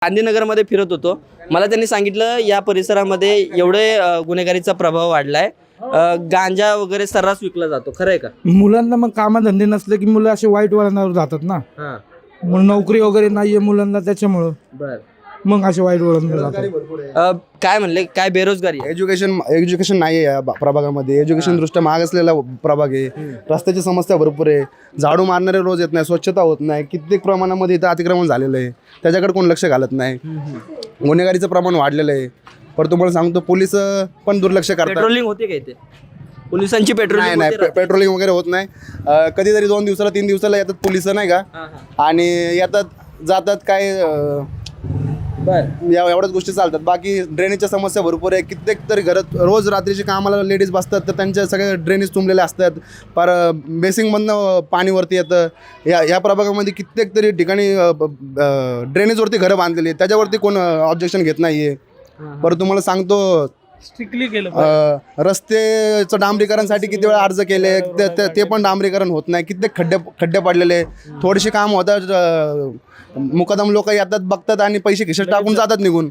गांधीनगरमध्ये फिरत होतो. मला त्यांनी सांगितलं या परिसरामध्ये एवढे गुन्हेगारीचा प्रभाव वाढलाय, गांजा वगैरे सर्रास विकला जातो. खरं आहे का? मुलांना मग कामधंदे नसले की मुलं असे वाईट वळणावर जातात ना. मग नोकरी वगैरे नाहीये मुलांना, त्याच्यामुळं बर मग असे वाईट वळणावर जातात. काय म्हणले, काय बेरोजगारी आहे? एज्युकेशन नाही आहे या प्रभागामध्ये. एज्युकेशन दृष्ट्या महाग असलेला प्रभाग आहे. रस्त्याची समस्या भरपूर आहे. झाडू मारणारे रोज येत नाही, स्वच्छता होत नाही. कित्येक प्रमाणामध्ये इथं अतिक्रमण झालेलं आहे, त्याच्याकडे कोण लक्ष घालत नाही. गुन्हेगारीचं प्रमाण वाढलेलं आहे. पण तुम्हाला सांगतो, पोलीस पण दुर्लक्ष करतात. पेट्रोलिंग होते का इथे? पोलिसांची नाही पेट्रोलिंग नाही होते रात्री? पेट्रोलिंग वगैरे होत नाही. कधीतरी 2 दिवसाला 3 दिवसाला येतात पोलिस, नाही का, आणि येतात जातात. काय एवढ्याच गोष्टी चालतात. बाकी ड्रेनेजच्या समस्या भरपूर आहे. कित्येक तरी घरात रोज रात्रीची कामाला लेडीज बसतात, तर त्यांच्या सगळे ड्रेनेज तुंबलेले असतात. पर बेसिंगमधनं पाणी वरती येतं. या प्रभागामध्ये कित्येक तरी ठिकाणी ड्रेनेजवरती घरं बांधलेली आहेत, त्याच्यावरती कोण ऑब्जेक्शन घेत नाही आहे. बरं तुम्हाला सांगतो, स्ट्रिक्टली केलं. रस्त्याचं डांबरीकरणसाठी किती वेळा अर्ज केले, ते पण डांबरीकरण होत नाही. कित्येक खड्डे पडलेले. थोडीशी काम होतात, मुकादम लोक येतात, बघतात आणि पैसे खिशात टाकून जातात निघून.